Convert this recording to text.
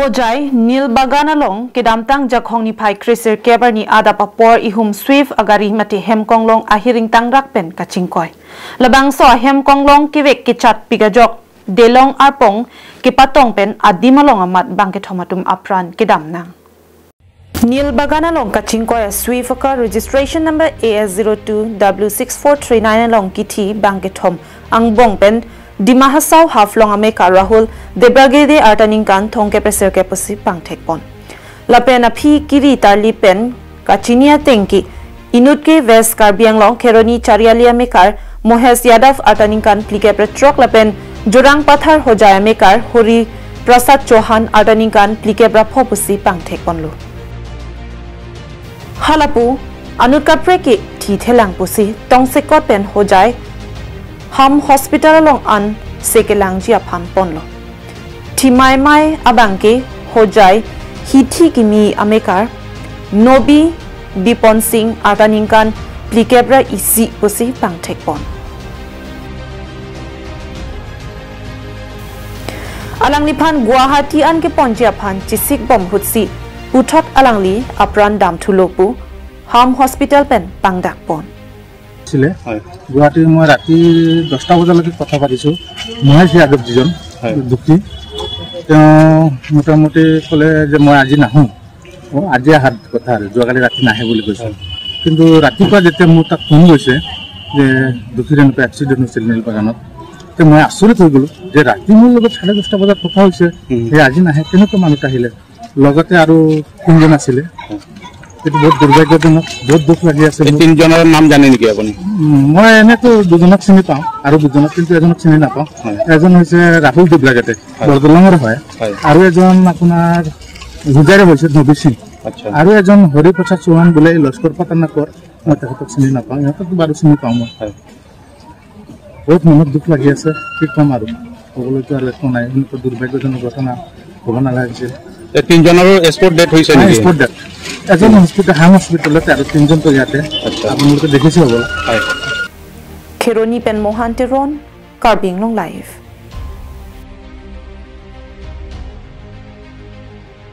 Hojai Nil Baganalong Kedamtang Jakhongni Pai Krisir Kebarni Ada Papor Ihum Swift Agari Mati Hemkonglong Ahiring Tangrak Pen Kachingkoy Labang so Hemkonglong Kivek Kichat Pigajok Delong Arpong Kipatong Pen Adimalong Amat Bangketomatum Apran Kedamnang Nil Baganalong Kachingkoy Swift Aka registration number AS02 W6439 along Kiti Bangketom Angbong Pen Dimahasau Haflong Ameka Rahul Debragede Artaningkan Tongke Preser Keposi Pangtekpon Lapena P Kiri Tarli Pen Kachinia Tenki Inutke West Karbianglong Keroni Charialia Mekar Mohes Yadav Artaningkan Plike Pretrok Lapen Jurang Pathar Hojaya Mekar Hori Prasad Chauhan Artaningkan Plike Brapopusi Pangtekpon Lu Halapu Anutka Preki Tithelang Pusi Tongsekot Pen Hojai Ham hospital along an sekelang jia pan ponlo. Timai mai abangke hojai hiti kimi amekar nobi Bipon Singh artaningkan plikebra isi pusi pangtek pon. Alang lipan Guwahati an ke pon jia pan cisik bom hutsi utot alangli apran dam tulopu Ham hospital pen pangdak pon. Guwahati मैं राति 10टा बजालैके कथा पातिछु महेश यादव जीजन दुखी मोटामुटी कले जे मैं आज नाहूँ आज अहार कथा जोकाली राति नाहे बोली कैसे किन्तु रातिपुवा जेते मोर ताक फोन गई जे दुखीर एनेकुवा एक्सिडेंट होइছিল नील बागानत तो मैं आश्चर्य हो गलो जे राति मोर लगत 10:30 बजात कथा होइছে आज नाहे केनेकुवा मानुह आहिले लगते आरो तीनजन आছিলে बहुत दुर्भाग्यजनक बहुत दुख लगी আছে তিনজনৰ নাম জানে নেকি আপুনি মই এনে তো দুজনক চিনি পাওঁ আৰু দুজনক কিন্তু এজনক চিনি নাপাওঁ এজন হৈছে ৰাহুল দেবলাগতে বৰদলঙৰ হয় আৰু এজন আপোনাৰ হুজাৰে হৈছে নবী সিং আৰু এজন হৰি প্ৰসাদ চৌহান বলে লস্কৰ পাটানাকৰ মই তাকক চিনি নাপাওঁ ইহঁতক বাৰু চিনি পাওঁ মই বহুত মনত দুখ লাগি আছে কি কম আৰু ক'বলৈতো আৰু একো নাই কিন্তু দুৰ্ভাগ্যজনক ঘটনা হ'ব নালাগিছিল তিনজনৰ স্পট ডেথ হৈছে নেকি স্পট ডেথ এজন হস্পিটাল হাম হস্পিটালত আৰু তিনজন তো ইয়াতে আপোনালোকে দেখিছে হ'ব Keroni Pen Mohanteron Karbianglong Live